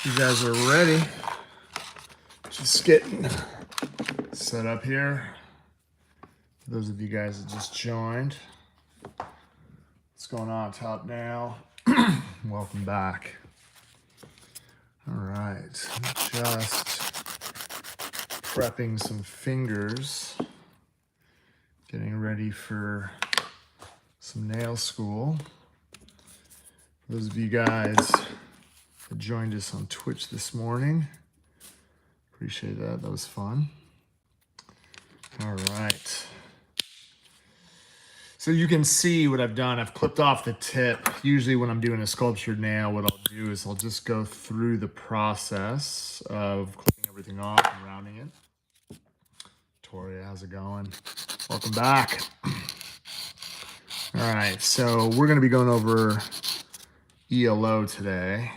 You guys are ready. Just getting set up here. For those of you guys that just joined, what's going on top now? Welcome back. All right, just prepping some fingers, getting ready for some nail school. For those of you guys that joined us on Twitch this morning, appreciate that. That was fun. All right. So you can see what I've done. I've clipped off the tip. Usually when I'm doing a sculptured nail, what I'll do is I'll just go through the process of clipping everything off and rounding it. Tori, how's it going? Welcome back. All right, so we're gonna be going over ELO today,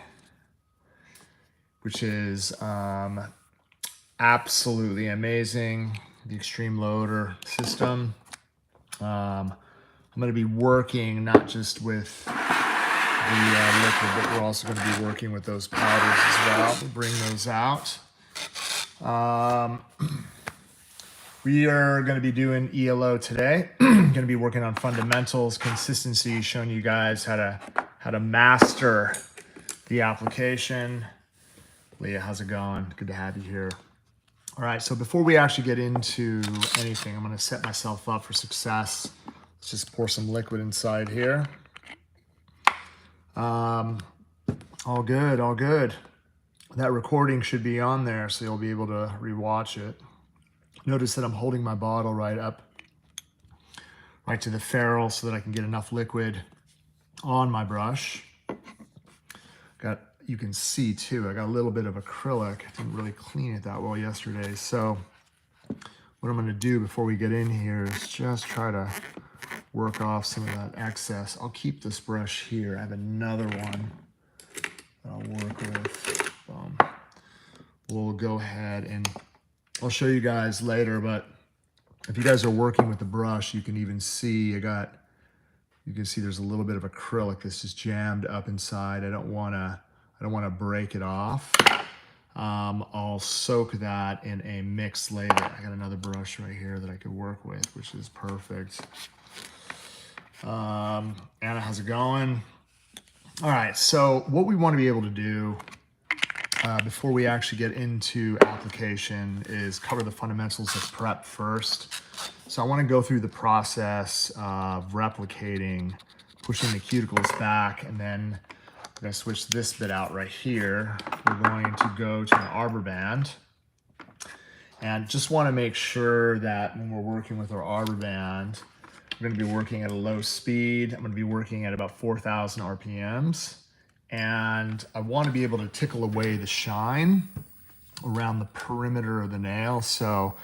which is absolutely amazing. The extreme loader system. I'm going to be working not just with the liquid, but we're also going to be working with those powders as well. We'll bring those out. We are going to be doing ELO today. Going to be working on fundamentals, consistency, showing you guys how to master the application. Leah, how's it going? Good to have you here. All right, so before we actually get into anything, I'm going to set myself up for success. Let's just pour some liquid inside here. All good, all good. That recording should be on there, so you'll be able to rewatch it. Notice that I'm holding my bottle right up, right to the ferrule so that I can get enough liquid on my brush. You can see too, I got a little bit of acrylic. I didn't really clean it that well yesterday. So what I'm gonna do before we get in here is just try to work off some of that excess. I'll keep this brush here. I have another one that I'll work with. We'll go ahead and I'll show you guys later, but if you guys are working with the brush, you can even see you can see there's a little bit of acrylic that's just jammed up inside. I don't wanna break it off. I'll soak that in a mix later. I got another brush right here that I could work with, which is perfect. Anna, how's it going? All right, so what we want to be able to do before we actually get into application is cover the fundamentals of prep first. So I want to go through the process of replicating, pushing the cuticles back, and then I'm going to switch this bit out right here. We're going to go to an arbor band. And just want to make sure that when we're working with our arbor band, we're going to be working at a low speed. I'm going to be working at about 4,000 RPMs. And I want to be able to tickle away the shine around the perimeter of the nail. So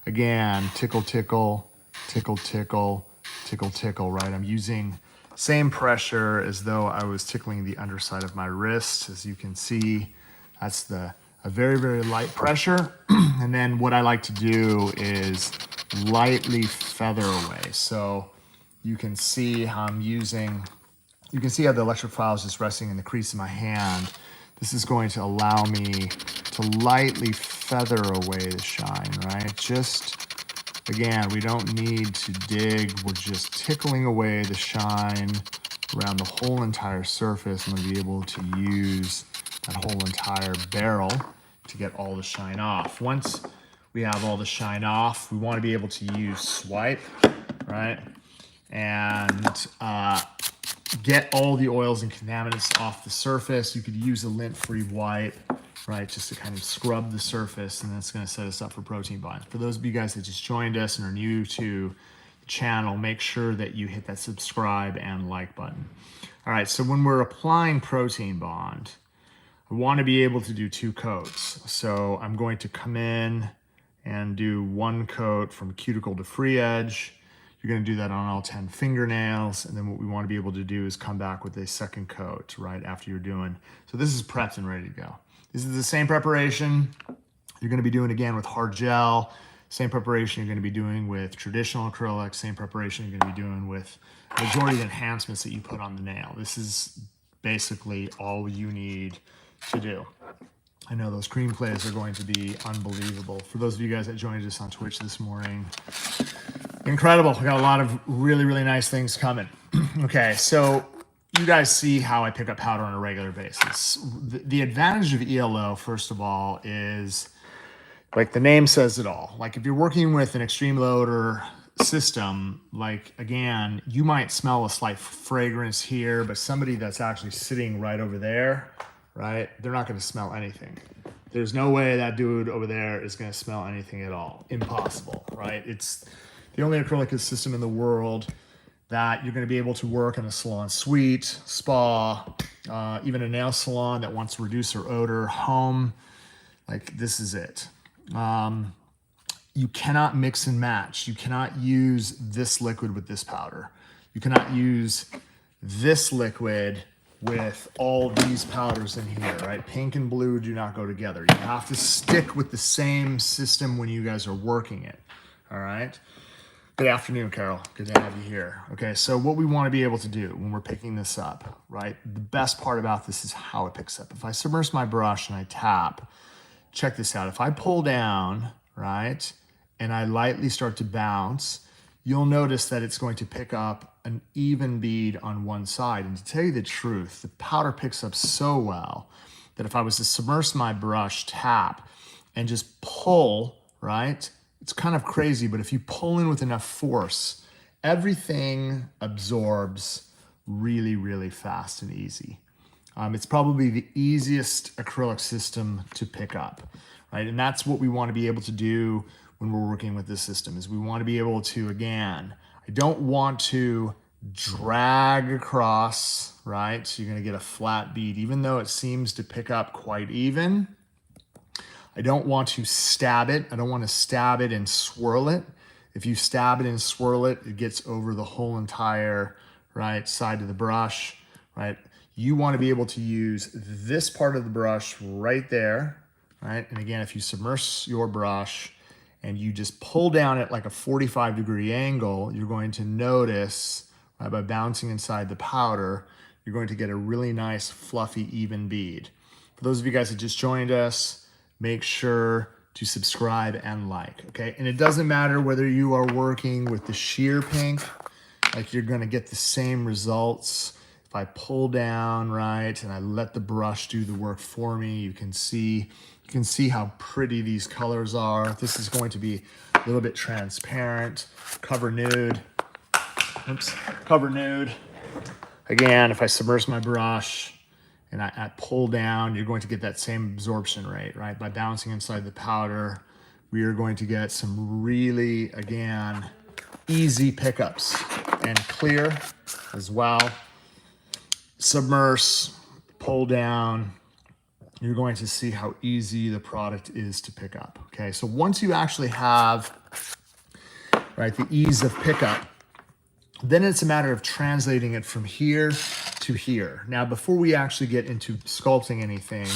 again, tickle, tickle, tickle, tickle, tickle, tickle, right? I'm using same pressure as though I was tickling the underside of my wrist. As you can see, that's a very, very light pressure. And then what I like to do is lightly feather away. So you can see how you can see how the electric file is just resting in the crease of my hand. This is going to allow me to lightly feather away the shine, right? Just, again, we don't need to dig. We're just tickling away the shine around the whole entire surface. I'm going to be able to use that whole entire barrel to get all the shine off. Once we have all the shine off, we want to be able to use swipe, right? And get all the oils and contaminants off the surface. You could use a lint-free wipe, right, just to kind of scrub the surface, and that's going to set us up for protein bond. For those of you guys that just joined us and are new to the channel, make sure that you hit that subscribe and like button. All right, so when we're applying protein bond, I want to be able to do 2 coats. So I'm going to come in and do 1 coat from cuticle to free edge. You're going to do that on all 10 fingernails, and then what we want to be able to do is come back with a 2nd coat right after you're doing. So this is prepped and ready to go. This is the same preparation you're going to be doing again with hard gel, same preparation you're going to be doing with traditional acrylic, same preparation you're going to be doing with majority of the enhancements that you put on the nail. This is basically all you need to do. I know those cream clays are going to be unbelievable. For those of you guys that joined us on Twitch this morning, incredible. We got a lot of really, really nice things coming. Okay, so you guys see how I pick up powder on a regular basis. The advantage of ELO, first of all, is like the name says it all. Like if you're working with an extreme low odor system, like again, you might smell a slight fragrance here, but somebody that's actually sitting right over there, right? They're not going to smell anything. There's no way that dude over there is going to smell anything at all. Impossible, right? It's the only acrylic system in the world that you're going to be able to work in a salon suite, spa, even a nail salon that wants to reduce their odor, home. Like this is it. You cannot mix and match. You cannot use this liquid with this powder. You cannot use this liquid with all these powders in here, right? Pink and blue do not go together. You have to stick with the same system when you guys are working it, all right? Good afternoon, Carol. Good to have you here. Okay, so what we want to be able to do when we're picking this up, right? The best part about this is how it picks up. If I submerge my brush and I tap, check this out. If I pull down, right, and I lightly start to bounce, you'll notice that it's going to pick up an even bead on one side. And to tell you the truth, the powder picks up so well that if I was to submerge my brush, tap, and just pull, right, it's kind of crazy, but if you pull in with enough force, everything absorbs really, really fast and easy. It's probably the easiest acrylic system to pick up, right? And that's what we want to be able to do when we're working with this system, is we want to be able to, again, I don't want to drag across, right? So you're going to get a flat bead, even though it seems to pick up quite even. I don't want to stab it. I don't want to stab it and swirl it. If you stab it and swirl it, it gets over the whole entire, right, side of the brush, right? You want to be able to use this part of the brush right there, right? And again, if you submerge your brush and you just pull down at like a 45-degree angle, you're going to notice, right, by bouncing inside the powder, you're going to get a really nice, fluffy, even bead. For those of you guys that just joined us, make sure to subscribe and like, okay? And it doesn't matter whether you are working with the sheer pink, like you're gonna get the same results. If I pull down, right, and I let the brush do the work for me, you can see how pretty these colors are. This is going to be a little bit transparent. Cover Nude. Oops, Cover Nude. Again, if I submerge my brush and I pull down, you're going to get that same absorption rate, right? By bouncing inside the powder, we are going to get some really, again, easy pickups, and clear as well. Submerge, pull down, you're going to see how easy the product is to pick up, okay? So once you actually have, right, the ease of pickup, then it's a matter of translating it from here to here. Now, before we actually get into sculpting anything,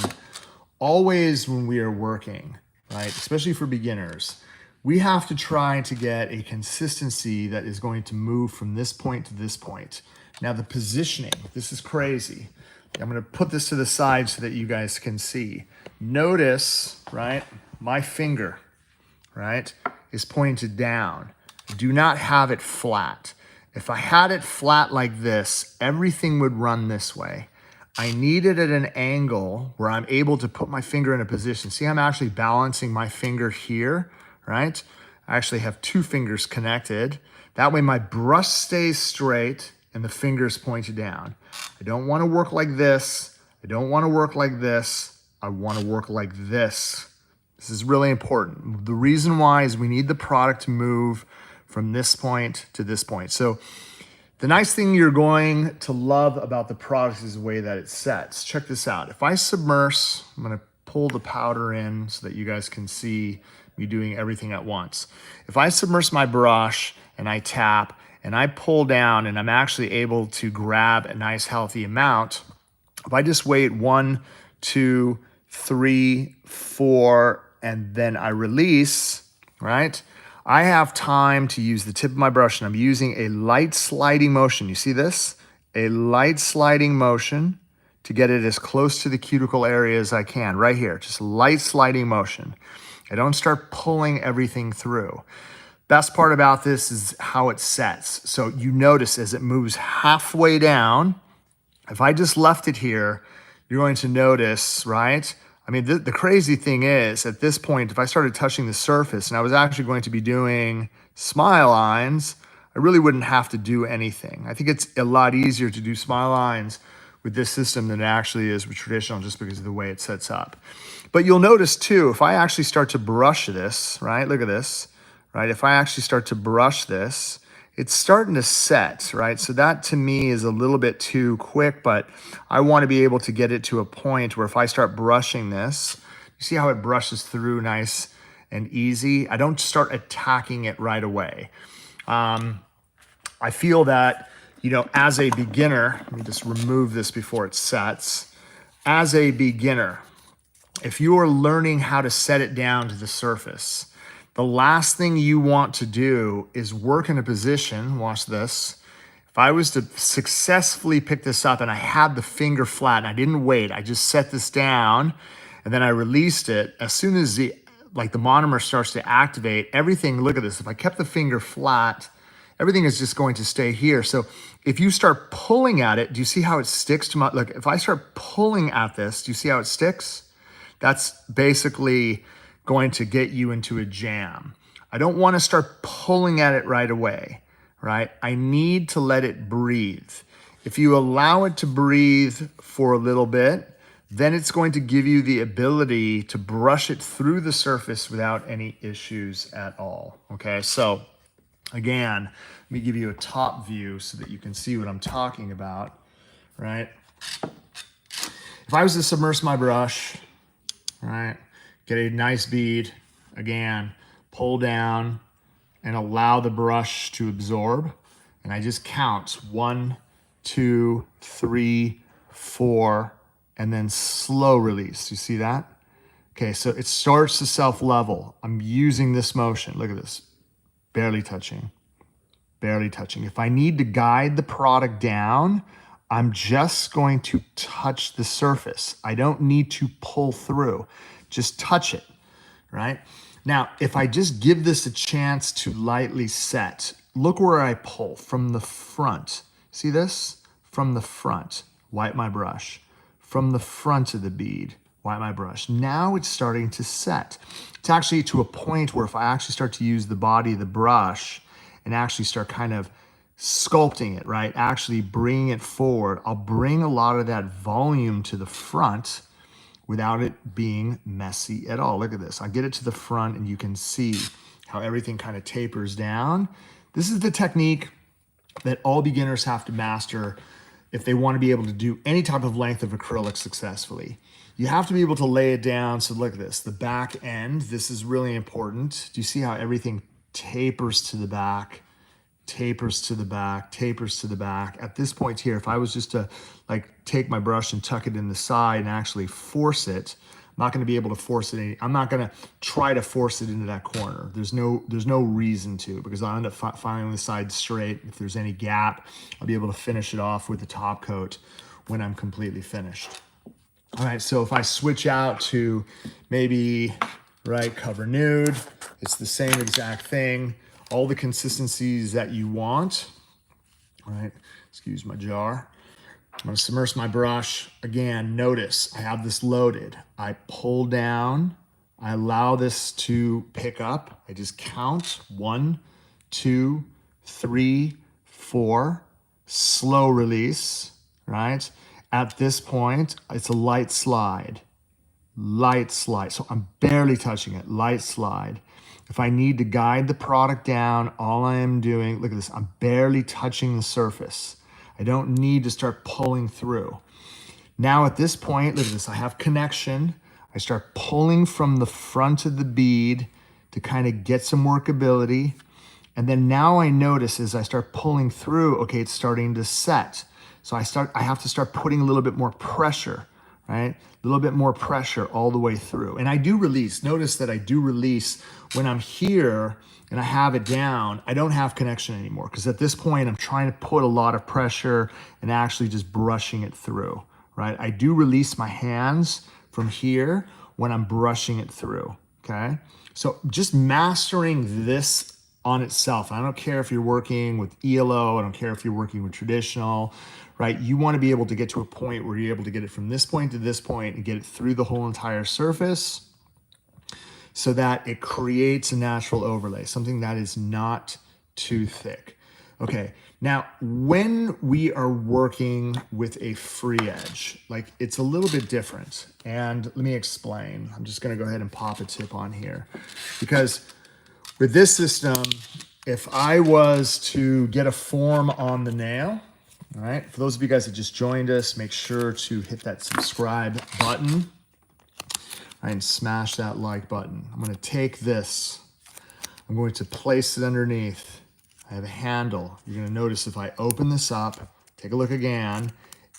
always when we are working, right, especially for beginners, we have to try to get a consistency that is going to move from this point to this point. Now, the positioning, this is crazy. I'm gonna put this to the side so that you guys can see. Notice, right, my finger, right, is pointed down. Do not have it flat. If I had it flat like this, everything would run this way. I need it at an angle where I'm able to put my finger in a position. See, I'm actually balancing my finger here, right? I actually have two fingers connected. That way my brush stays straight and the fingers pointed down. I don't want to work like this. I don't want to work like this. I want to work like this. This is really important. The reason why is we need the product to move from this point to this point. So the nice thing you're going to love about the product is the way that it sets. Check this out. If I submerge, I'm going to pull the powder in so that you guys can see me doing everything at once. If I submerge my brush and I tap and I pull down and I'm actually able to grab a nice healthy amount, if I just wait 1, 2, 3, 4, and then I release, right? I have time to use the tip of my brush, and I'm using a light sliding motion. You see this? A light sliding motion to get it as close to the cuticle area as I can, right here, just light sliding motion. I don't start pulling everything through. Best part about this is how it sets. So you notice as it moves halfway down, if I just left it here, you're going to notice, right? I mean, the crazy thing is, at this point, if I started touching the surface and I was actually going to be doing smile lines, I really wouldn't have to do anything. I think it's a lot easier to do smile lines with this system than it actually is with traditional, just because of the way it sets up. But you'll notice too, if I actually start to brush this, right? Look at this, right? If I actually start to brush this, it's starting to set, right? So that to me is a little bit too quick, but I want to be able to get it to a point where if I start brushing this, you see how it brushes through nice and easy? I don't start attacking it right away. I feel that, you know, as a beginner, let me just remove this before it sets. As a beginner, if you are learning how to set it down to the surface, the last thing you want to do is work in a position, watch this. If I was to successfully pick this up and I had the finger flat and I didn't wait, I just set this down and then I released it, as soon as the monomer starts to activate, everything, look at this, if I kept the finger flat, everything is just going to stay here. So if you start pulling at it, do you see how it sticks to my, look, if I start pulling at this, do you see how it sticks? That's basically going to get you into a jam. I don't want to start pulling at it right away, right? I need to let it breathe. If you allow it to breathe for a little bit, then it's going to give you the ability to brush it through the surface without any issues at all, okay? So again, let me give you a top view so that you can see what I'm talking about, right? If I was to submerge my brush, right, get a nice bead, again, pull down and allow the brush to absorb. And I just count 1, 2, 3, 4, and then slow release. You see that? Okay, so it starts to self-level. I'm using this motion. Look at this. Barely touching, barely touching. If I need to guide the product down, I'm just going to touch the surface. I don't need to pull through. Just touch it, right? Now, if I just give this a chance to lightly set, look where I pull from the front. See this? From the front, wipe my brush. From the front of the bead, wipe my brush. Now it's starting to set. It's actually to a point where if I actually start to use the body of the brush and actually start kind of sculpting it, right? Actually bringing it forward, I'll bring a lot of that volume to the front without it being messy at all. Look at this. I get it to the front and you can see how everything kind of tapers down. This is the technique that all beginners have to master if they want to be able to do any type of length of acrylic successfully. You have to be able to lay it down. So look at this, the back end, this is really important. Do you see how everything tapers to the back, tapers to the back, tapers to the back? At this point here, if I was just to like take my brush and tuck it in the side and actually force it, I'm not going to be able to force it. I'm not going to try to force it into that corner. There's no reason to, because I'll end up filing the side straight. If there's any gap, I'll be able to finish it off with the top coat when I'm completely finished. All right, so if I switch out to maybe, right, cover nude, it's the same exact thing. All the consistencies that you want. All right, excuse my jar. I'm gonna submerge my brush. Again, notice I have this loaded. I pull down, I allow this to pick up. I just count 1, 2, 3, 4, slow release, right? At this point, it's a light slide. Light slide, so I'm barely touching it, light slide. If I need to guide the product down, all I am doing, look at this, I'm barely touching the surface. I don't need to start pulling through. Now at this point, look at this, I have connection. I start pulling from the front of the bead to kind of get some workability. And then now I notice as I start pulling through, okay, it's starting to set. So I have to start putting a little bit more pressure, right? A little bit more pressure all the way through. And I do release. Notice that I do release when I'm here and I have it down. I don't have connection anymore because at this point I'm trying to put a lot of pressure and actually just brushing it through, right? I do release my hands from here when I'm brushing it through, okay? So just mastering this on itself. I don't care if you're working with ELO, I don't care if you're working with traditional, right? You want to be able to get to a point where you're able to get it from this point to this point and get it through the whole entire surface so that it creates a natural overlay, something that is not too thick. Okay, now when we are working with a free edge, like it's a little bit different. And let me explain. I'm just gonna go ahead and pop a tip on here because with this system, if I was to get a form on the nail, all right, for those of you guys that just joined us, make sure to hit that subscribe button and smash that like button. I'm gonna take this, I'm going to place it underneath. I have a handle. You're gonna notice if I open this up, take a look again.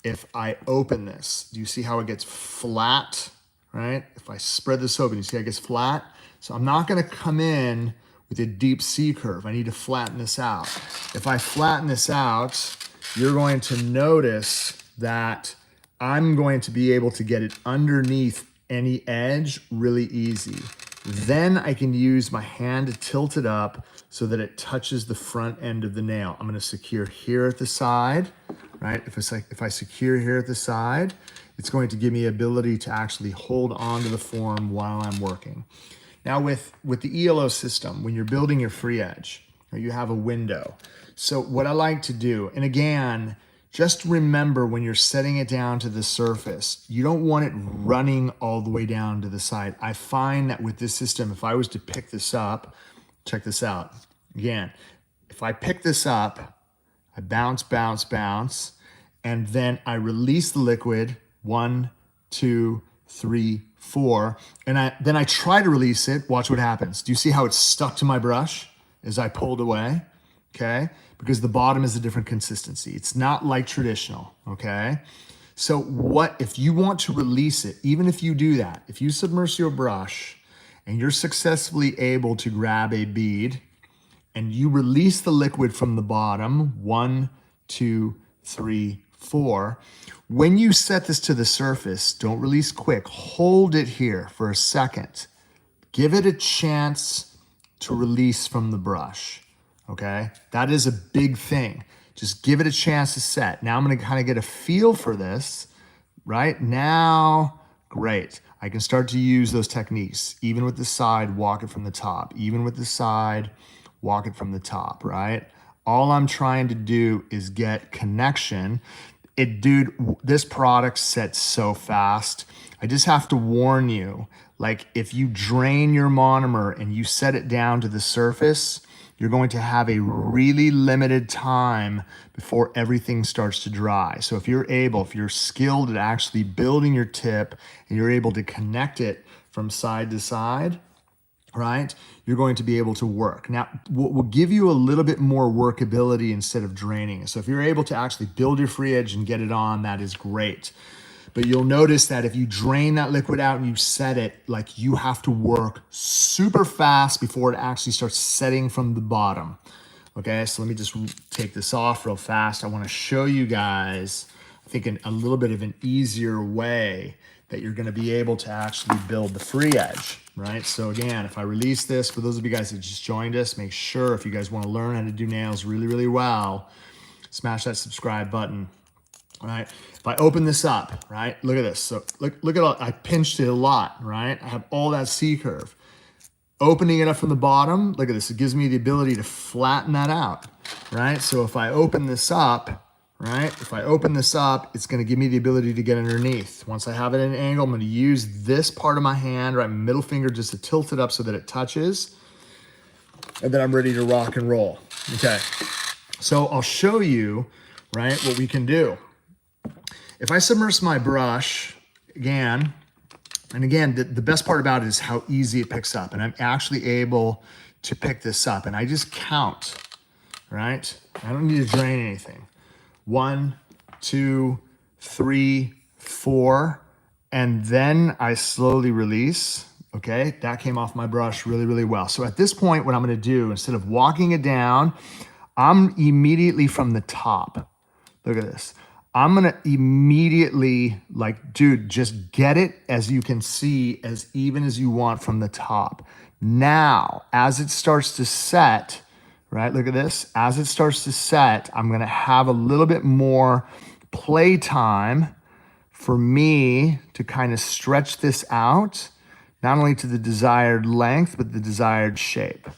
If I open this, do you see how it gets flat, right? If I spread this open, you see how it gets flat? So I'm not gonna come in with a deep C curve. I need to flatten this out. If I flatten this out, you're going to notice that I'm going to be able to get it underneath any edge really easy. Then I can use my hand to tilt it up so that it touches the front end of the nail. I'm gonna secure here at the side, right? If I secure here at the side, it's going to give me ability to actually hold on to the form while I'm working. Now with the ELO system, when you're building your free edge, you have a window. So what I like to do, and again, just remember when you're setting it down to the surface, you don't want it running all the way down to the side. I find that with this system, if I was to pick this up, check this out. Again, if I pick this up, I bounce, bounce, bounce, and then I release the liquid, 1, 2, 3, 4, and then I try to release it. Watch what happens. Do you see how it's stuck to my brush as I pulled away? Okay, because the bottom is a different consistency. It's not like traditional, okay? So what if you want to release it, even if you do that, if you submerge your brush and you're successfully able to grab a bead and you release the liquid from the bottom, 1, 2, 3, 4, when you set this to the surface, don't release quick, hold it here for a second. Give it a chance to release from the brush. Okay, that is a big thing. Just give it a chance to set. Now I'm gonna kind of get a feel for this, right? Now, great. I can start to use those techniques. Even with the side, walk it from the top. Even with the side, walk it from the top, right? All I'm trying to do is get connection. Dude, this product sets so fast. I just have to warn you, like if you drain your monomer and you set it down to the surface, you're going to have a really limited time before everything starts to dry. So if you're skilled at actually building your tip and you're able to connect it from side to side, right, you're going to be able to work. Now, what will give you a little bit more workability instead of draining. So if you're able to actually build your free edge and get it on, that is great. But you'll notice that if you drain that liquid out and you set it, like you have to work super fast before it actually starts setting from the bottom. Okay, so let me just take this off real fast. I want to show you guys, I think, a little bit of an easier way that you're going to be able to actually build the free edge, right? So again, if I release this, for those of you guys that just joined us, make sure if you guys want to learn how to do nails really, really well, smash that subscribe button. All right, if I open this up, right, look at this. So look at all, I pinched it a lot, right? I have all that C curve. Opening it up from the bottom, look at this. It gives me the ability to flatten that out, right? So if I open this up, right, if I open this up, it's gonna give me the ability to get underneath. Once I have it at an angle, I'm gonna use this part of my hand, right, middle finger, just to tilt it up so that it touches, and then I'm ready to rock and roll. Okay, so I'll show you, right, what we can do. If I submerge my brush, again, the best part about it is how easy it picks up. And I'm actually able to pick this up. And I just count, right? I don't need to drain anything. 1, 2, 3, 4. And then I slowly release. Okay, that came off my brush really, really well. So at this point, what I'm gonna do, instead of walking it down, I'm immediately from the top. Look at this. I'm gonna immediately, like, dude, just get it, as you can see, as even as you want from the top. Now, as it starts to set, right, look at this. As it starts to set, I'm gonna have a little bit more play time for me to kind of stretch this out, not only to the desired length, but the desired shape,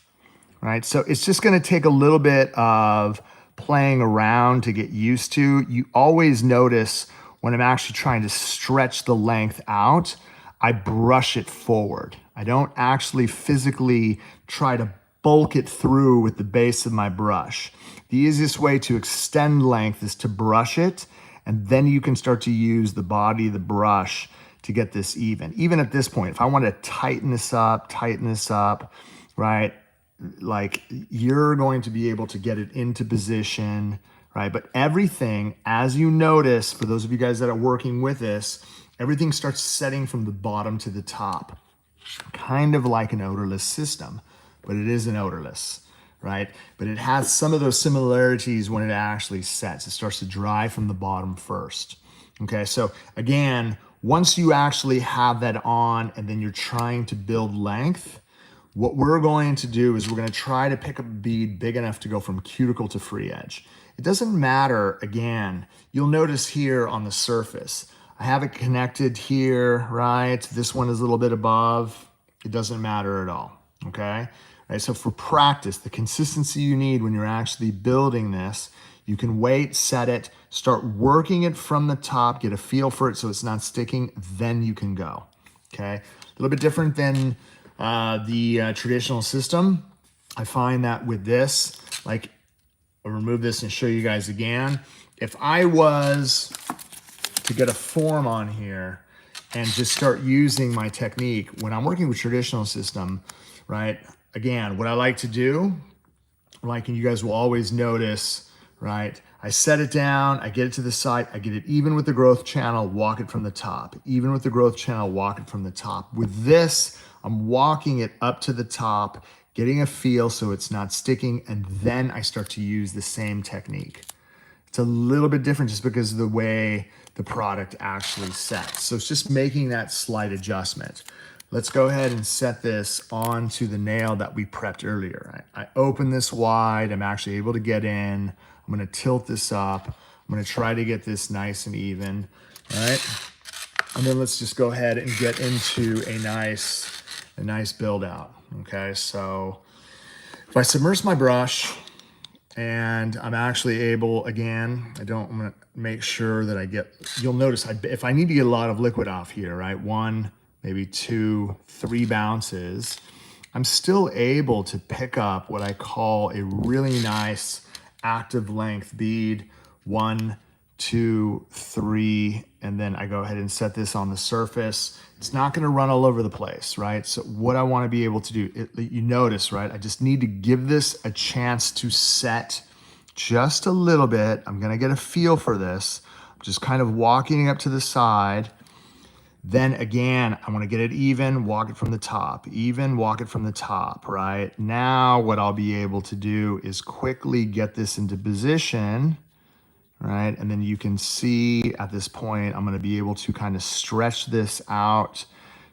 right? So it's just gonna take a little bit of playing around to get used to. You always notice when I'm actually trying to stretch the length out, I brush it forward. I don't actually physically try to bulk it through with the base of my brush. The easiest way to extend length is to brush it, and then you can start to use the body of the brush to get this even. Even at this point, if I want to tighten this up, right? Like, you're going to be able to get it into position, right? But everything, as you notice, for those of you guys that are working with this, everything starts setting from the bottom to the top, kind of like an odorless system, but it isn't odorless, right? But it has some of those similarities when it actually sets. It starts to dry from the bottom first. Okay, so again, once you actually have that on and then you're trying to build length, what we're going to do is we're going to try to pick up a bead big enough to go from cuticle to free edge. It doesn't matter, again, you'll notice here on the surface, I have it connected here, right? This one is a little bit above. It doesn't matter at all, okay? Right, so for practice, the consistency you need when you're actually building this, you can wait, set it, start working it from the top, get a feel for it so it's not sticking, then you can go, okay? A little bit different than the traditional system. I find that with this, like, I'll remove this and show you guys again. If I was to get a form on here and just start using my technique, when I'm working with traditional system, right? Again, what I like to do, like, and you guys will always notice, right? I set it down, I get it to the side, I get it even with the growth channel, walk it from the top. Even with the growth channel, walk it from the top. With this, I'm walking it up to the top, getting a feel so it's not sticking, and then I start to use the same technique. It's a little bit different just because of the way the product actually sets. So it's just making that slight adjustment. Let's go ahead and set this onto the nail that we prepped earlier. I open this wide, I'm actually able to get in. I'm gonna tilt this up. I'm gonna try to get this nice and even, all right? And then let's just go ahead and get into a nice build out, okay? So if I submerge my brush and I'm actually able, again, I'm gonna make sure that I get, you'll notice if I need to get a lot of liquid off here, right? 1, maybe 2, 3 bounces, I'm still able to pick up what I call a really nice active length bead. 1, 2, 3, and then I go ahead and set this on the surface. It's not gonna run all over the place, right? So what I wanna be able to do, you notice, right? I just need to give this a chance to set just a little bit. I'm gonna get a feel for this. I'm just kind of walking up to the side. Then again, I wanna get it even, walk it from the top, even, walk it from the top, right? Now what I'll be able to do is quickly get this into position, right? And then you can see at this point, I'm gonna be able to kind of stretch this out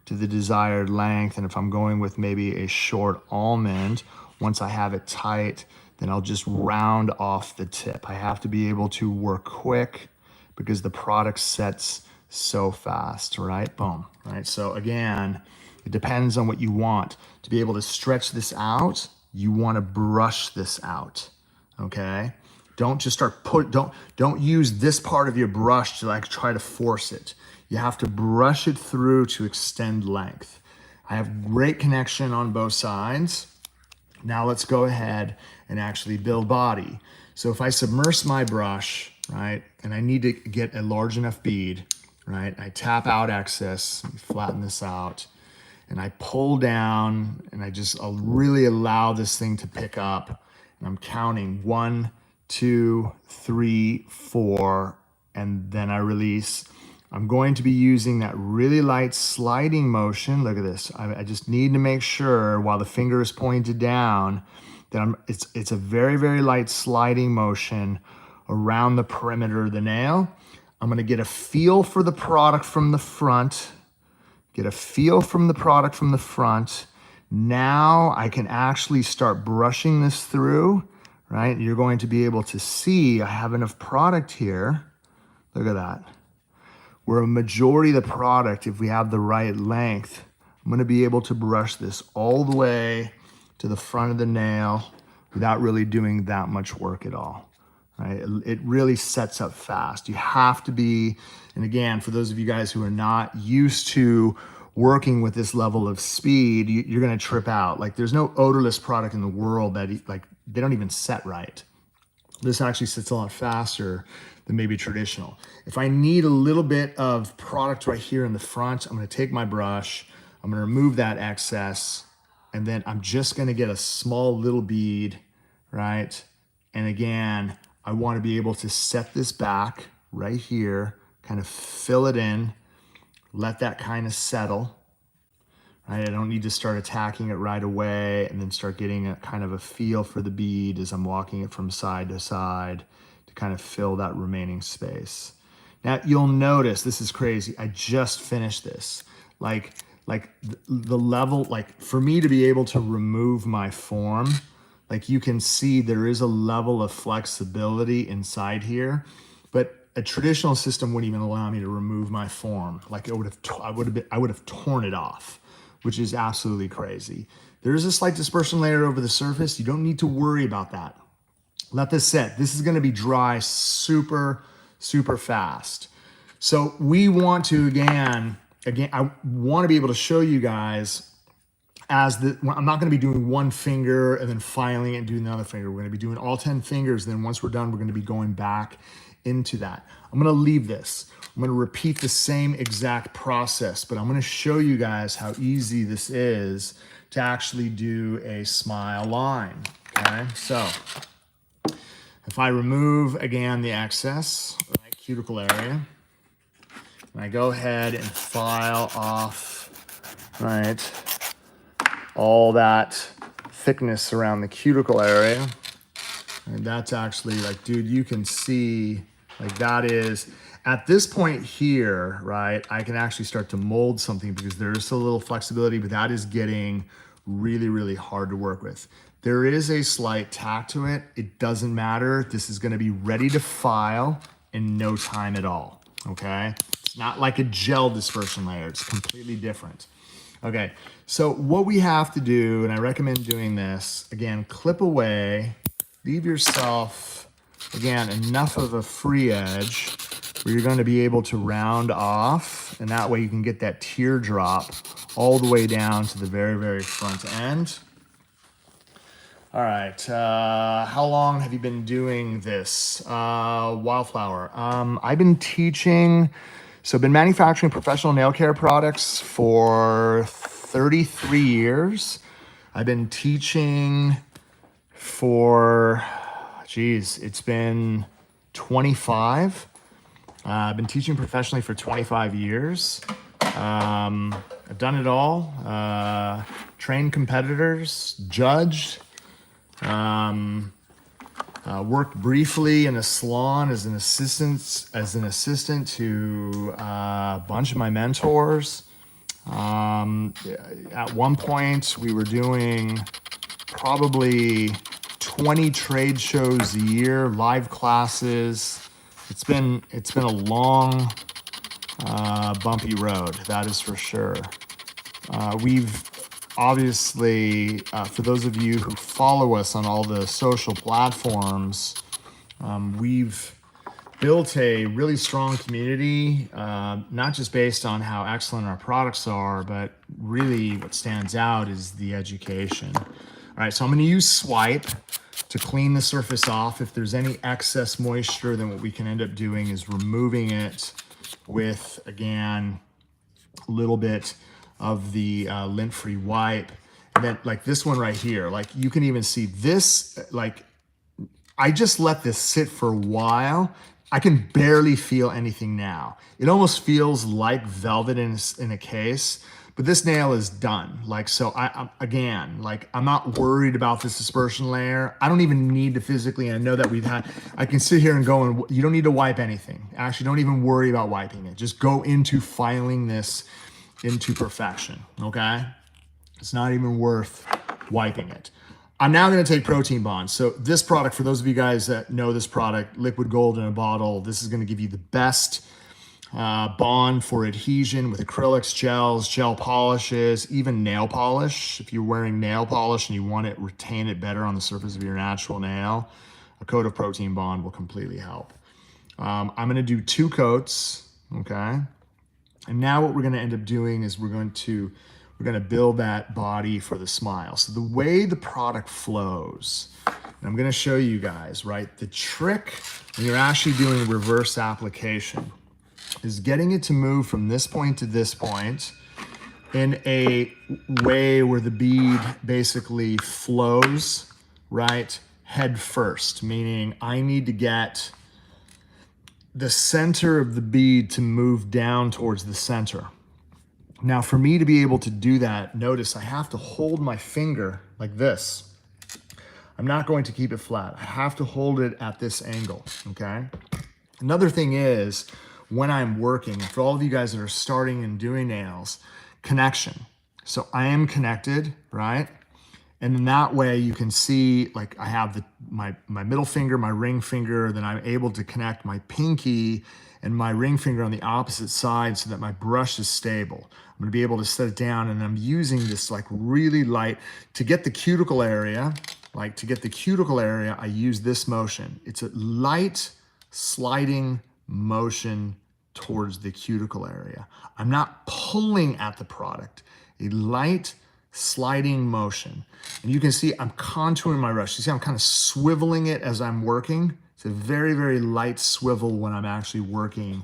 to the desired length. And if I'm going with maybe a short almond, once I have it tight, then I'll just round off the tip. I have to be able to work quick because the product sets so fast, right? Boom, right? So again, it depends on what you want. To be able to stretch this out, you wanna brush this out, okay? Don't just start don't use this part of your brush to like try to force it. You have to brush it through to extend length. I have great connection on both sides. Now let's go ahead and actually build body. So if I submerge my brush, right, and I need to get a large enough bead, right, I tap out excess, flatten this out, and I pull down, and I'll really allow this thing to pick up, and I'm counting 1, 2, 3, 4, and then I release. I'm going to be using that really light sliding motion. Look at this. I just need to make sure while the finger is pointed down that it's a very, very light sliding motion around the perimeter of the nail. I'm gonna get a feel for the product from the front, get a feel from the product from the front. Now I can actually start brushing this through, right? You're going to be able to see I have enough product here. Look at that. Where a majority of the product, if we have the right length, I'm gonna be able to brush this all the way to the front of the nail without really doing that much work at all, right? It really sets up fast. You have to be, and again, for those of you guys who are not used to working with this level of speed, you're gonna trip out. Like there's no odorless product in the world that like they don't even set right. This actually sits a lot faster than maybe traditional. If I need a little bit of product right here in the front, I'm gonna take my brush, I'm gonna remove that excess, and then I'm just gonna get a small little bead, right? And again, I wanna be able to set this back right here, kind of fill it in, let that kind of settle, right? I don't need to start attacking it right away and then start getting a kind of a feel for the bead as I'm walking it from side to side to kind of fill that remaining space. Now you'll notice, this is crazy, I just finished this. Like the level, like for me to be able to remove my form, like you can see there is a level of flexibility inside here, but a traditional system wouldn't even allow me to remove my form. Like I would have torn it off, which is absolutely crazy. There is a slight dispersion layer over the surface. You don't need to worry about that. Let this set. This is gonna be dry super, super fast. So we want to, again, I wanna be able to show you guys I'm not gonna be doing one finger and then filing it and doing the other finger. We're gonna be doing all 10 fingers. Then once we're done, we're gonna be going back into that. I'm gonna leave this. I'm gonna repeat the same exact process, but I'm gonna show you guys how easy this is to actually do a smile line, okay? So if I remove, again, the excess, right, cuticle area, and I go ahead and file off, right, all that thickness around the cuticle area, and that's actually like, dude, you can see like that is, at this point here, right, I can actually start to mold something because there is still a little flexibility, but that is getting really, really hard to work with. There is a slight tack to it. It doesn't matter. This is gonna be ready to file in no time at all, okay? It's not like a gel dispersion layer. It's completely different. Okay, so what we have to do, and I recommend doing this, again, clip away, leave yourself, again, enough of a free edge where you're gonna be able to round off, and that way you can get that teardrop all the way down to the very, very front end. All right, how long have you been doing this? Wildflower. I've been teaching, so I've been manufacturing professional nail care products for 33 years. I've been teaching for, geez, it's been 25. I've been teaching professionally for 25 years. I've done it all. Trained competitors, judged. Worked briefly in a salon as an assistant to a bunch of my mentors. At one point, we were doing probably 20 trade shows a year, live classes. It's been a long, bumpy road, that is for sure. We've obviously, for those of you who follow us on all the social platforms, we've built a really strong community, not just based on how excellent our products are, but really what stands out is the education. All right, so I'm gonna use Swipe to clean the surface off. If there's any excess moisture, then what we can end up doing is removing it with, again, a little bit of the lint-free wipe. And then like this one right here, like you can even see this, like I just let this sit for a while I can barely feel anything now. It almost feels like velvet in a case, but this nail is done. Like, so again, like I'm not worried about this dispersion layer. I don't even need to physically, I know that I can sit here and go and you don't need to wipe anything. Actually, don't even worry about wiping it. Just go into filing this into perfection, okay? It's not even worth wiping it. I'm now going to take protein bonds. So this product, for those of you guys that know this product, liquid gold in a bottle, this is going to give you the best bond for adhesion with acrylics, gels, gel polishes, even nail polish. If you're wearing nail polish and you want to retain it better on the surface of your natural nail, a coat of protein bond will completely help. I'm going to do 2 coats, okay? And now what we're going to end up doing is we're going to build that body for the smile. So the way the product flows, and I'm gonna show you guys, right? The trick when you're actually doing reverse application is getting it to move from this point to this point in a way where the bead basically flows, right? Head first, meaning I need to get the center of the bead to move down towards the center. Now, for me to be able to do that, notice I have to hold my finger like this. I'm not going to keep it flat. I have to hold it at this angle, okay? Another thing is, when I'm working, for all of you guys that are starting and doing nails, connection. So I am connected, right? And in that way, you can see, like I have my middle finger, my ring finger, then I'm able to connect my pinky and my ring finger on the opposite side so that my brush is stable. I'm gonna be able to set it down, and I'm using this like really light, to get the cuticle area, I use this motion. It's a light sliding motion towards the cuticle area. I'm not pulling at the product, a light sliding motion. And you can see I'm contouring my brush. You see I'm kind of swiveling it as I'm working. It's a very, very light swivel when I'm actually working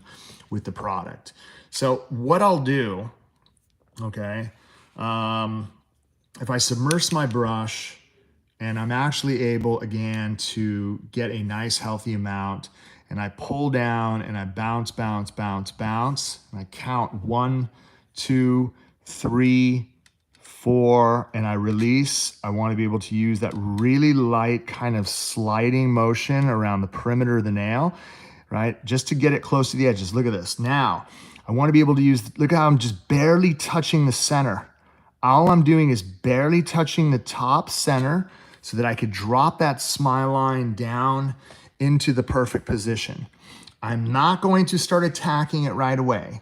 with the product. So what I'll do, okay, if I submerge my brush and I'm actually able, again, to get a nice healthy amount, and I pull down and I bounce, bounce, bounce, bounce, and I count 1, 2, 3, 4, and I release. I want to be able to use that really light kind of sliding motion around the perimeter of the nail, right? Just to get it close to the edges. Look at this. Now, I want to be able to use, look how I'm just barely touching the center. All I'm doing is barely touching the top center so that I could drop that smile line down into the perfect position. I'm not going to start attacking it right away.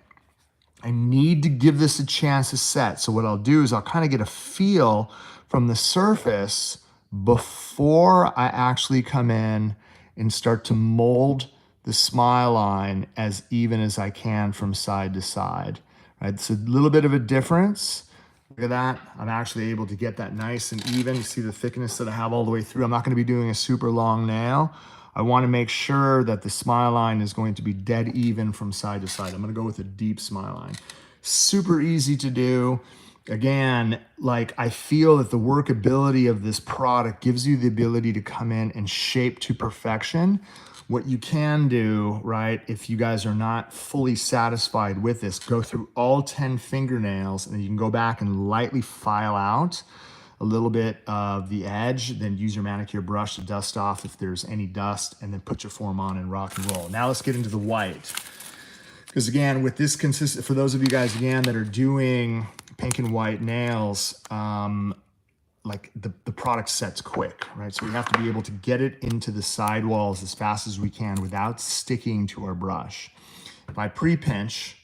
I need to give this a chance to set. So what I'll do is I'll kind of get a feel from the surface before I actually come in and start to mold the smile line as even as I can from side to side. Right? It's a little bit of a difference. Look at that. I'm actually able to get that nice and even. You see the thickness that I have all the way through. I'm not going to be doing a super long nail. I want to make sure that the smile line is going to be dead even from side to side. I'm going to go with a deep smile line. Super easy to do. Again, like I feel that the workability of this product gives you the ability to come in and shape to perfection. What you can do, right, if you guys are not fully satisfied with this, go through all 10 fingernails and then you can go back and lightly file out a little bit of the edge, then use your manicure brush to dust off if there's any dust, and then put your form on and rock and roll. Now let's get into the white. Because again, with this consistent, for those of you guys, again, that are doing pink and white nails, like the product sets quick, right? So we have to be able to get it into the sidewalls as fast as we can without sticking to our brush. If I pre-pinch,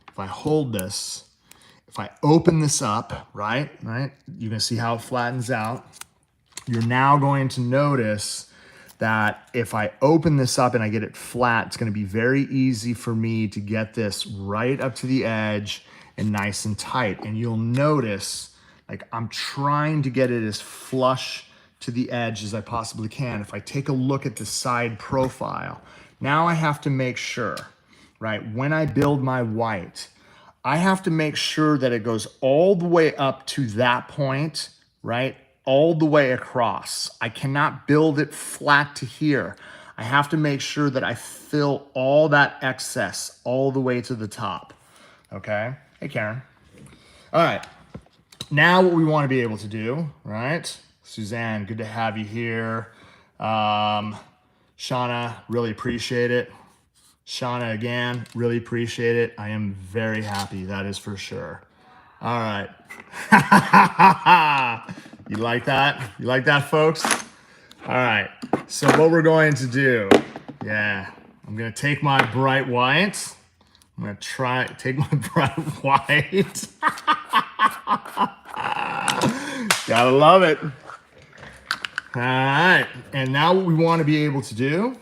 if I hold this, if I open this up, right, you're gonna see how it flattens out. You're now going to notice that if I open this up and I get it flat, it's gonna be very easy for me to get this right up to the edge and nice and tight. And you'll notice, like I'm trying to get it as flush to the edge as I possibly can. If I take a look at the side profile, now I have to make sure, right, when I build my white, I have to make sure that it goes all the way up to that point, right? All the way across. I cannot build it flat to here. I have to make sure that I fill all that excess all the way to the top, okay? Hey, Karen. All right, now what we wanna be able to do, right? Suzanne, good to have you here. Shauna, really appreciate it. Shauna, again, really appreciate it. I am very happy, that is for sure. All right. You like that? You like that, folks? All right, so what we're going to do, yeah, I'm gonna take my bright white. I'm gonna take my bright white. Gotta love it. All right, and now what we wanna be able to do,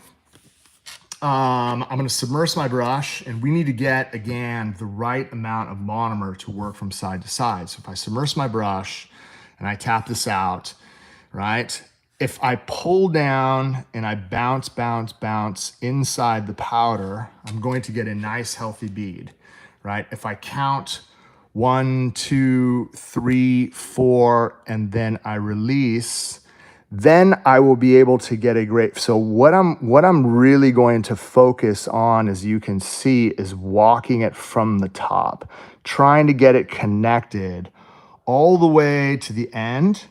I'm gonna submerge my brush, and we need to get, again, the right amount of monomer to work from side to side. So if I submerge my brush and I tap this out, right? If I pull down and I bounce, bounce, bounce inside the powder, I'm going to get a nice healthy bead, right? If I count 1, 2, 3, 4, and then I release, then I will be able to get a great, so what I'm really going to focus on, as you can see, is walking it from the top, trying to get it connected all the way to the end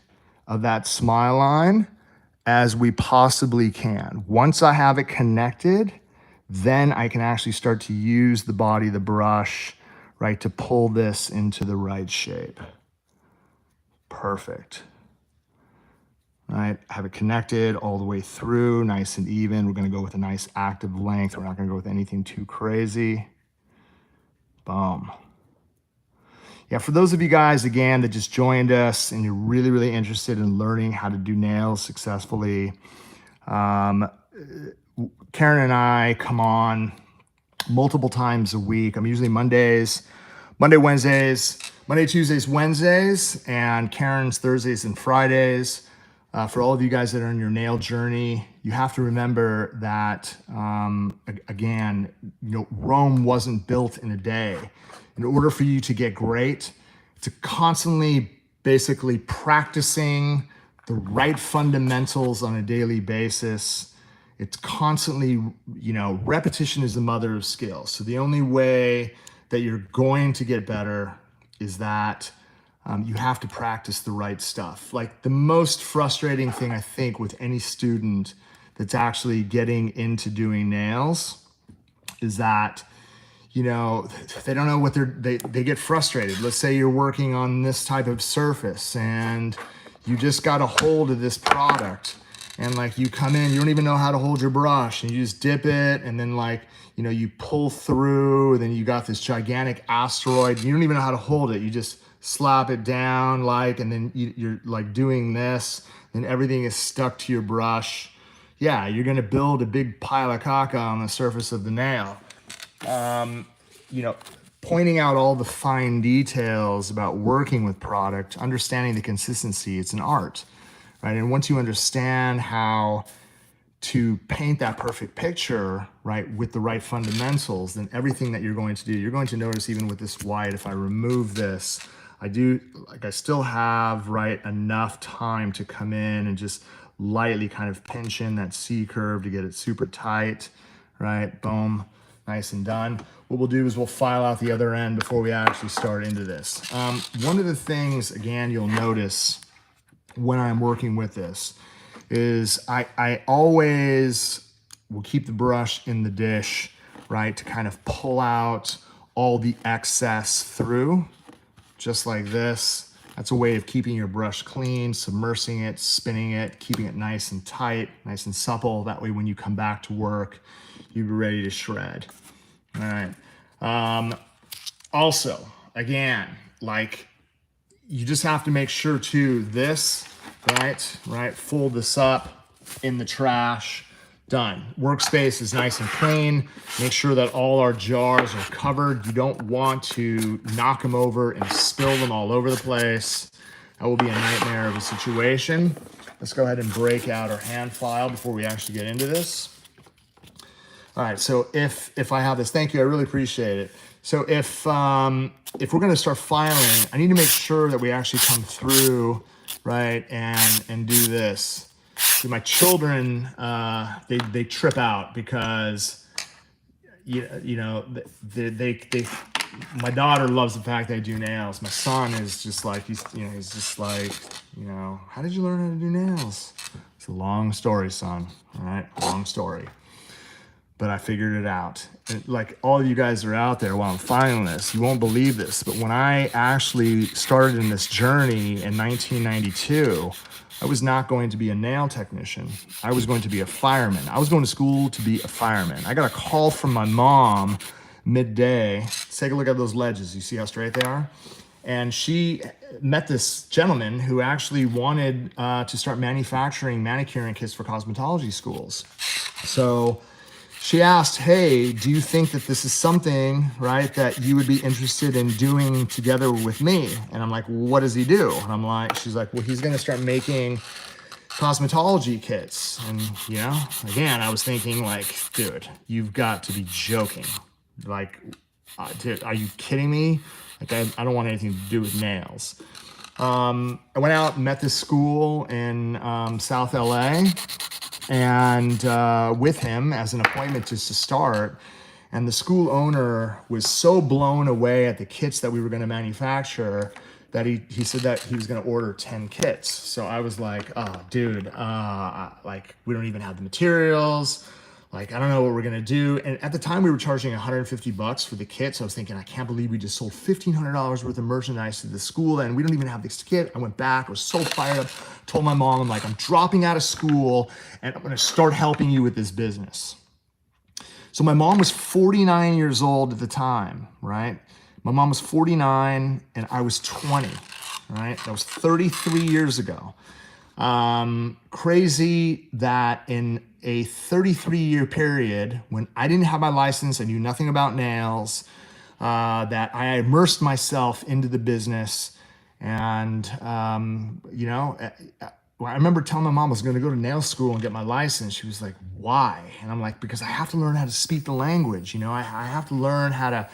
of that smile line as we possibly can. Once I have it connected, then I can actually start to use the body of the brush, right, to pull this into the right shape. Perfect. Right, have it connected all the way through, nice and even. We're gonna go with a nice active length. We're not gonna go with anything too crazy. Boom. Yeah, for those of you guys, again, that just joined us and you're really, really interested in learning how to do nails successfully, Karen and I come on multiple times a week. I'm usually Monday, Tuesdays, Wednesdays, and Karen's Thursdays and Fridays. For all of you guys that are on your nail journey, you have to remember that, again, Rome wasn't built in a day. In order for you to get great, it's constantly basically practicing the right fundamentals on a daily basis. It's constantly, repetition is the mother of skill. So the only way that you're going to get better is that you have to practice the right stuff. Like, the most frustrating thing, I think, with any student that's actually getting into doing nails is that, they don't know what they get frustrated. Let's say you're working on this type of surface and you just got a hold of this product, and you come in, you don't even know how to hold your brush, and you just dip it, and then you pull through, and then you got this gigantic asteroid, and you don't even know how to hold it. You just slap it down, and then you're doing this, and everything is stuck to your brush. Yeah, you're gonna build a big pile of caca on the surface of the nail. Pointing out all the fine details about working with product, understanding the consistency, it's an art, right? And once you understand how to paint that perfect picture, right, with the right fundamentals, then everything that you're going to do, you're going to notice, even with this white, if I remove this, I still have, right, enough time to come in and just lightly kind of pinch in that C curve to get it super tight, right? Boom, nice and done. What we'll do is we'll file out the other end before we actually start into this. One of the things, again, you'll notice when I'm working with this is I always will keep the brush in the dish, right, to kind of pull out all the excess through, just like this. That's a way of keeping your brush clean, submersing it, spinning it, keeping it nice and tight, nice and supple. That way when you come back to work, you'll be ready to shred. All right. Also, again, you just have to make sure too, this, right, fold this up in the trash, done. Workspace is nice and clean. Make sure that all our jars are covered. You don't want to knock them over and spill them all over the place. That will be a nightmare of a situation. Let's go ahead and break out our hand file before we actually get into this. All right, so if I have this, thank you, I really appreciate it. So if we're gonna start filing, I need to make sure that we actually come through, right, and do this. my children, they trip out because you know, my daughter loves the fact that I do nails. My son is just like, he's just like, how did you learn how to do nails? It's a long story, son. All right, long story. But I figured it out. And like all of you guys are out there while I'm filing this, you won't believe this, but when I actually started in this journey in 1992, I was not going to be a nail technician. I was going to be a fireman. I was going to school to be a fireman. I got a call from my mom midday. Take a look at those ledges. You see how straight they are? And she met this gentleman who actually wanted to start manufacturing manicuring kits for cosmetology schools. So she asked, hey, do you think that this is something, right, that you would be interested in doing together with me? And I'm like, well, what does he do? And I'm like, she's like, well, he's going to start making cosmetology kits. And, again, I was thinking like, dude, you've got to be joking. Like, dude, are you kidding me? Like, I don't want anything to do with nails. I went out and met this school in South LA. And with him as an appointment just to start. And the school owner was so blown away at the kits that we were going to manufacture that he said that he was going to order 10 kits. So I was like, oh, dude, like we don't even have the materials. Like, I don't know what we're going to do. And at the time we were charging $150 for the kits. I was thinking, I can't believe we just sold $1,500 worth of merchandise to the school and we don't even have this kit. I went back, I was so fired up, told my mom, I'm like, I'm dropping out of school and I'm going to start helping you with this business. So my mom was 49 years old at the time, right? My mom was 49 and I was 20, right? That was 33 years ago. Crazy that in a 33-year period when I didn't have my license, I knew nothing about nails, that I immersed myself into the business. And, I remember telling my mom I was going to go to nail school and get my license. She was like, why? And I'm like, because I have to learn how to speak the language. I have to learn how to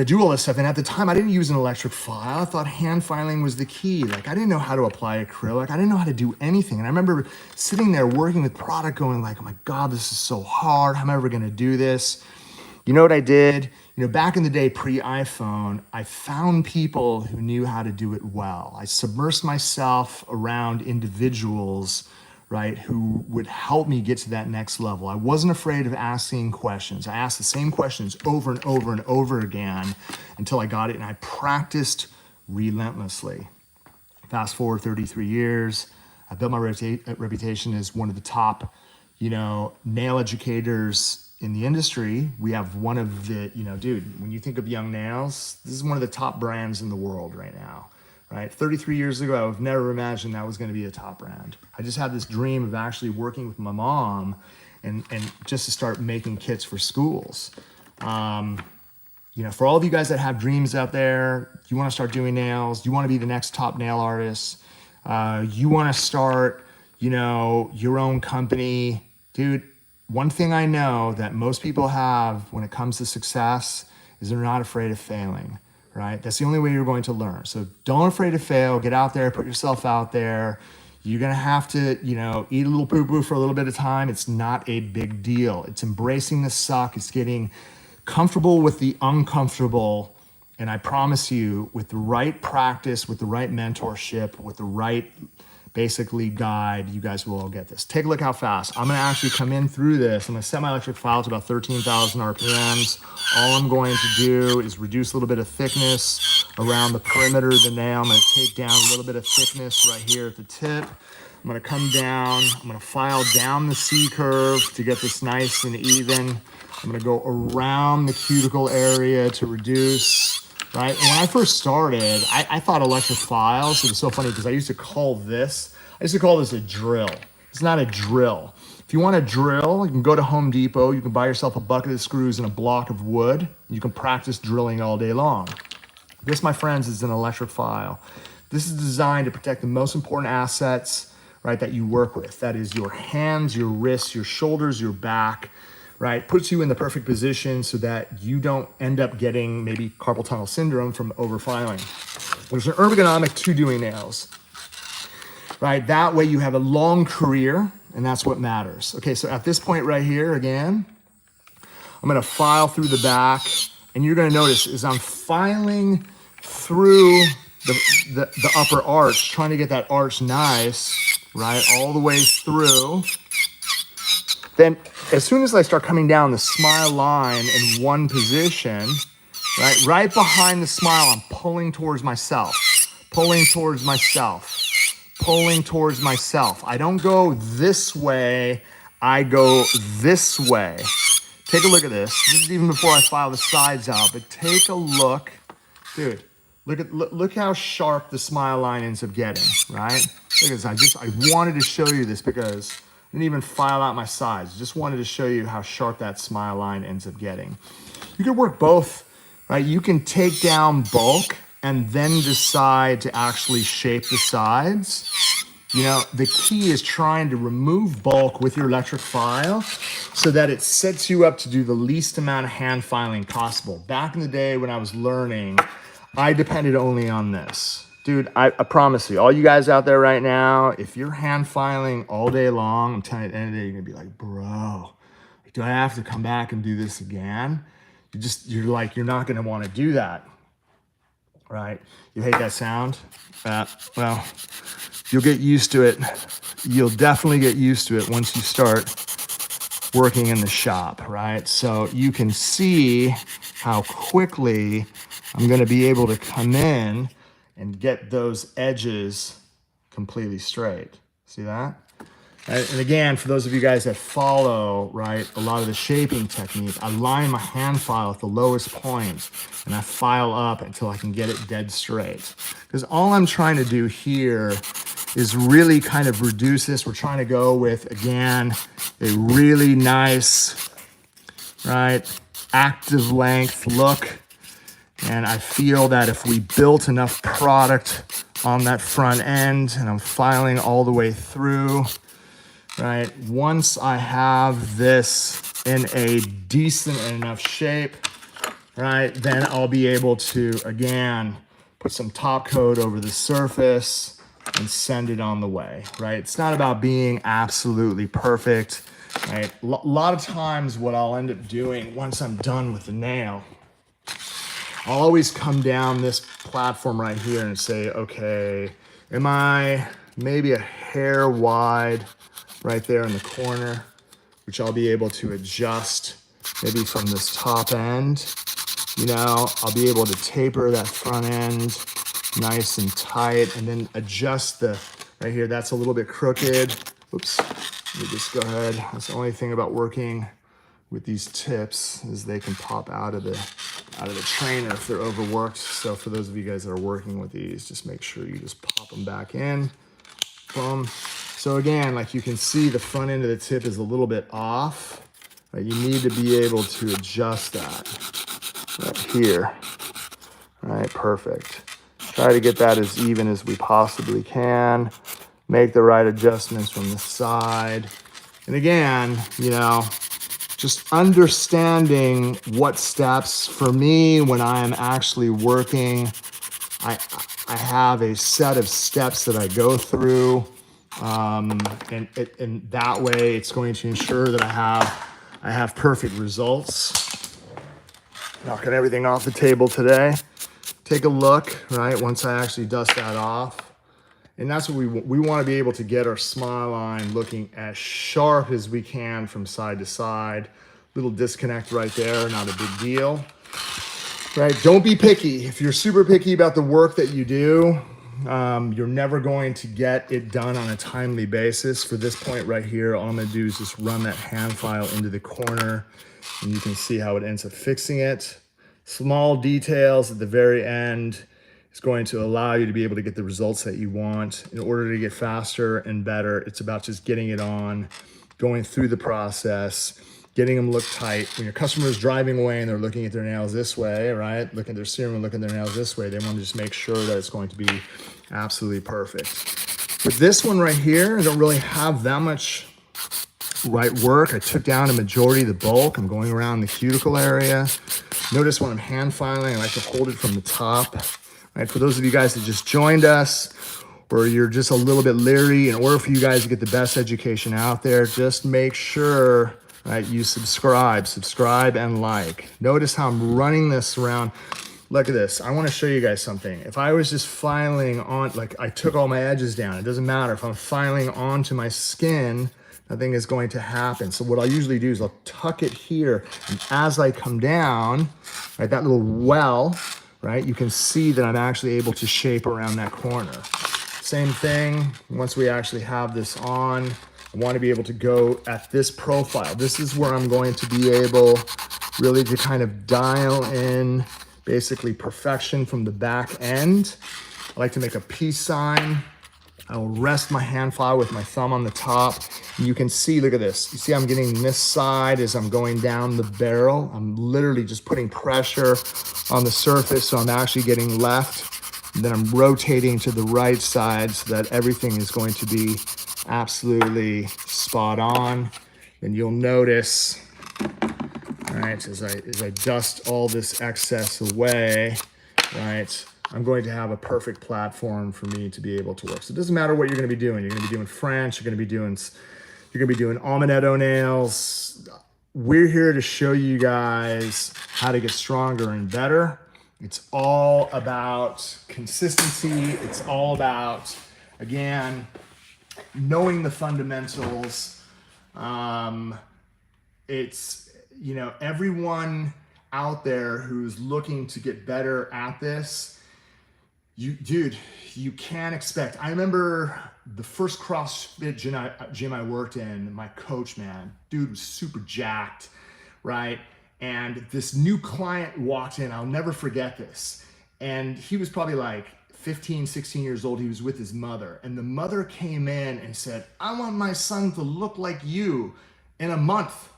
do all this stuff. And at the time I didn't use an electric file. I thought hand filing was the key. Like I didn't know how to apply acrylic. I didn't know how to do anything. And I remember sitting there working with product going like, oh my God, this is so hard. How am I ever going to do this? You know what I did? Back in the day, pre-iPhone, I found people who knew how to do it well. I submersed myself around individuals, right, who would help me get to that next level. I wasn't afraid of asking questions. I asked the same questions over and over and over again until I got it, and I practiced relentlessly. Fast forward 33 years, I built my reputation as one of the top, nail educators in the industry. We have one of the, dude, when you think of Young Nails, this is one of the top brands in the world right now. Right? 33 years ago, I would never imagined that was going to be a top brand. I just had this dream of actually working with my mom and just to start making kits for schools. For all of you guys that have dreams out there, you want to start doing nails, you want to be the next top nail artist, you want to start, your own company, dude, one thing I know that most people have when it comes to success is they're not afraid of failing. Right? That's the only way you're going to learn. So don't afraid to fail, get out there, put yourself out there. You're going to have to, eat a little poo-poo for a little bit of time. It's not a big deal. It's embracing the suck. It's getting comfortable with the uncomfortable. And I promise you, with the right practice, with the right mentorship, with the right basically guide, you guys will all get this. Take a look how fast. I'm going to actually come in through this. I'm going to set my electric file to about 13,000 RPMs. All I'm going to do is reduce a little bit of thickness around the perimeter of the nail. I'm going to take down a little bit of thickness right here at the tip. I'm going to come down. I'm going to file down the C curve to get this nice and even. I'm going to go around the cuticle area to reduce. Right? And when I first started, I thought electric files, it was so funny because I used to call this a drill. It's not a drill. If you want a drill, you can go to Home Depot, you can buy yourself a bucket of screws and a block of wood. You can practice drilling all day long. This, my friends, is an electric file. This is designed to protect the most important assets, right, that you work with. That is your hands, your wrists, your shoulders, your back. Right, puts you in the perfect position so that you don't end up getting maybe carpal tunnel syndrome from overfiling. There's an ergonomic to doing nails. right? That way you have a long career, and that's what matters. Okay, so at this point right here, again, I'm gonna file through the back, and you're gonna notice as I'm filing through the upper arch, trying to get that arch nice, right, all the way through. Then as soon as I start coming down the smile line in one position, right behind the smile, I'm pulling towards myself, pulling towards myself, pulling towards myself. I don't go this way, I go this way. Take a look at this. This is even before I file the sides out, but take a look. Dude, look how sharp the smile line ends up getting, right? Look at this, I wanted to show you this because I didn't even file out my sides. Just wanted to show you how sharp that smile line ends up getting. You can work both, right? You can take down bulk and then decide to actually shape the sides. You know, the key is trying to remove bulk with your electric file so that it sets you up to do the least amount of hand filing possible. Back in the day when I was learning, I depended only on this. Dude, I promise you, all you guys out there right now, if you're hand filing all day long, I'm telling you, at the end of the day, you're gonna be like, bro, do I have to come back and do this again? You're not gonna wanna do that, right? You hate that sound? Well, you'll get used to it. You'll definitely get used to it once you start working in the shop, right? So you can see how quickly I'm gonna be able to come in and get those edges completely straight. See that? And again, for those of you guys that follow, right, a lot of the shaping technique, I line my hand file at the lowest point and I file up until I can get it dead straight. Because all I'm trying to do here is really kind of reduce this. We're trying to go with, again, a really nice, right, active length look. And I feel that if we built enough product on that front end, and I'm filing all the way through, right? Once I have this in a decent enough shape, right, then I'll be able to, again, put some top coat over the surface and send it on the way, right? It's not about being absolutely perfect, right? A lot of times what I'll end up doing once I'm done with the nail, I'll always come down this platform right here and say, okay, am I maybe a hair wide right there in the corner, which I'll be able to adjust maybe from this top end. You know, I'll be able to taper that front end nice and tight and then adjust the, right here, that's a little bit crooked. Oops, let me just go ahead. That's the only thing about working with these tips is they can pop out of the trainer if they're overworked. So for those of you guys that are working with these, just make sure you just pop them back in. Boom. So again, like you can see the front end of the tip is a little bit off. Right? You need to be able to adjust that right here. All right, perfect. Try to get that as even as we possibly can. Make the right adjustments from the side. And again, you know, just understanding what steps, for me, when I am actually working, I have a set of steps that I go through, and that way it's going to ensure that I have perfect results. Knocking everything off the table today. Take a look, right, once I actually dust that off. And that's what we want to be able to get our smile line looking as sharp as we can from side to side. Little disconnect right there, not a big deal. Right, don't be picky. If you're super picky about the work that you do, you're never going to get it done on a timely basis. For this point right here, all I'm gonna do is just run that hand file into the corner and you can see how it ends up fixing it. Small details at the very end is going to allow you to be able to get the results that you want. In order to get faster and better, it's about just getting it on, going through the process, getting them look tight. When your customer is driving away and they're looking at their nails this way, right? Looking at their serum and looking at their nails this way, they want to just make sure that it's going to be absolutely perfect. With this one right here, I don't really have that much right work. I took down a majority of the bulk. I'm going around the cuticle area. Notice when I'm hand filing, I like to hold it from the top. Right, for those of you guys that just joined us, or you're just a little bit leery, in order for you guys to get the best education out there, just make sure, right, you subscribe and like. Notice how I'm running this around. Look at this. I want to show you guys something. If I was just filing on, like I took all my edges down, it doesn't matter. If I'm filing onto my skin, nothing is going to happen. So what I'll usually do is I'll tuck it here, and as I come down, right, that little well, right, you can see that I'm actually able to shape around that corner. Same thing, once we actually have this on, I want to be able to go at this profile. This is where I'm going to be able really to kind of dial in basically perfection from the back end. I like to make a peace sign. I will rest my hand file with my thumb on the top. And you can see, look at this. You see I'm getting this side as I'm going down the barrel. I'm literally just putting pressure on the surface, so I'm actually getting left. And then I'm rotating to the right side so that everything is going to be absolutely spot on. And you'll notice, right, as I dust all this excess away, right, I'm going to have a perfect platform for me to be able to work. So it doesn't matter what you're going to be doing. You're going to be doing French. You're going to be doing almanetto nails. We're here to show you guys how to get stronger and better. It's all about consistency. It's all about, again, knowing the fundamentals. It's, you know, everyone out there who's looking to get better at this, dude, you can't expect. I remember the first CrossFit gym I worked in, my coach, man, dude was super jacked, right? And this new client walked in, I'll never forget this. And he was probably like 15, 16 years old. He was with his mother. And the mother came in and said, I want my son to look like you in a month.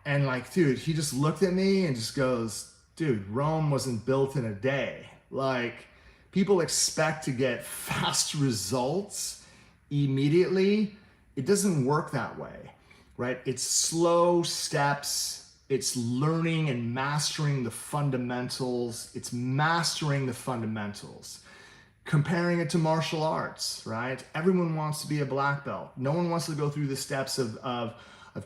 And like, dude, he just looked at me and just goes, dude, Rome wasn't built in a day. Like, people expect to get fast results immediately. It doesn't work that way, right? It's slow steps. It's learning and mastering the fundamentals. It's mastering the fundamentals. Comparing it to martial arts, right? Everyone wants to be a black belt. No one wants to go through the steps of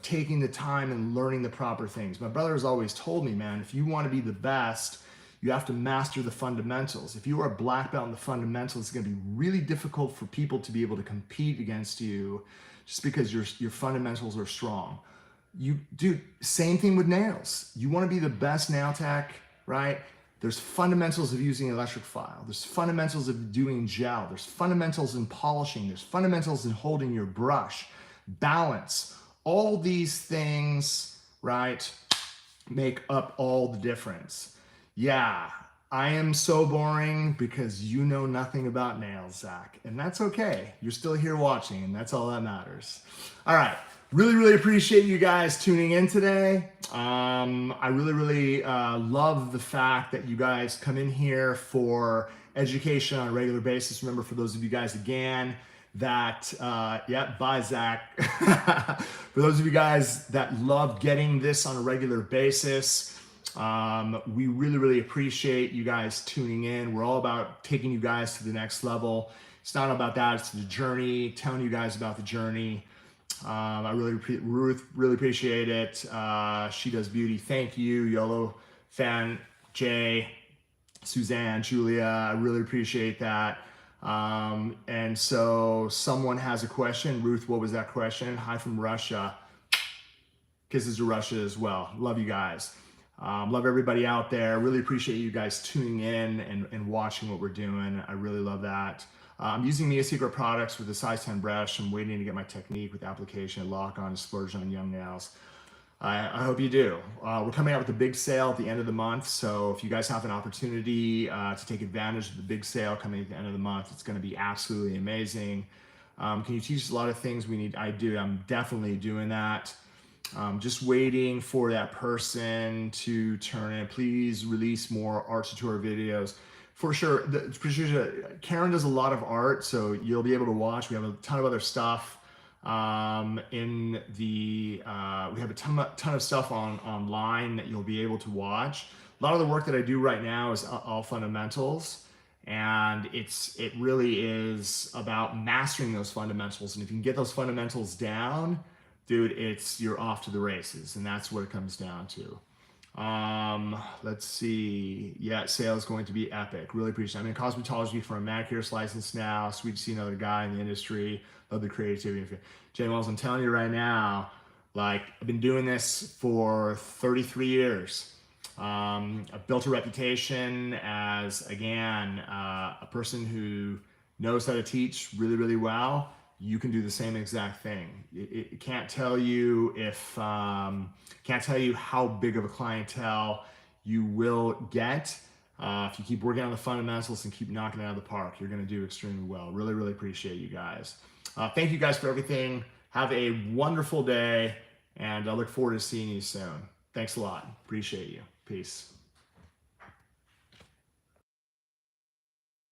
taking the time and learning the proper things. My brother has always told me, man, if you want to be the best, you have to master the fundamentals. If you are a black belt in the fundamentals, it's going to be really difficult for people to be able to compete against you just because your fundamentals are strong. Dude, same thing with nails. You want to be the best nail tech, right? There's fundamentals of using electric file. There's fundamentals of doing gel. There's fundamentals in polishing. There's fundamentals in holding your brush, balance. All these things, right, make up all the difference. Yeah, I am so boring because you know nothing about nails, Zach, and that's okay. You're still here watching, and that's all that matters. All right. Really appreciate you guys tuning in today. I really love the fact that you guys come in here for education on a regular basis. Remember, for those of you guys again that, bye Zach. For those of you guys that love getting this on a regular basis, we really appreciate you guys tuning in. We're all about taking you guys to the next level. It's not about that, it's the journey, telling you guys about the journey. Ruth, really appreciate it. She Does Beauty, thank you. YOLO Fan, Jay, Suzanne, Julia, I really appreciate that. And so someone has a question. Ruth, what was that question? Hi from Russia. Kisses to Russia as well. Love you guys. Love everybody out there. Really appreciate you guys tuning in and watching what we're doing. I really love that. I'm using Mia Secret products with a size 10 brush. I'm waiting to get my technique with application, lock on, explosion on young nails. I hope you do. We're coming out with a big sale at the end of the month. So if you guys have an opportunity to take advantage of the big sale coming at the end of the month, it's going to be absolutely amazing. Can you teach us a lot of things we need? I do. I'm definitely doing that. Just waiting for that person to turn in. Please release more art tutorial videos. For sure, Karen does a lot of art, so you'll be able to watch. We have a ton of other stuff we have a ton of stuff online that you'll be able to watch. A lot of the work that I do right now is all fundamentals, And it really is about mastering those fundamentals. And if you can get those fundamentals down, dude, you're off to the races. And that's what it comes down to. Let's see. Yeah, sales going to be epic. Really appreciate it. I'm in cosmetology for a manicurist license now. Sweet to see another guy in the industry. Love the creativity. Jay Wells, I'm telling you right now, like, I've been doing this for 33 years. I've built a reputation as, again, a person who knows how to teach really, really well. You can do the same exact thing. It can't tell you can't tell you how big of a clientele you will get. If you keep working on the fundamentals and keep knocking it out of the park, you're going to do extremely well. Really, really appreciate you guys. Thank you guys for everything. Have a wonderful day, and I look forward to seeing you soon. Thanks a lot. Appreciate you. Peace.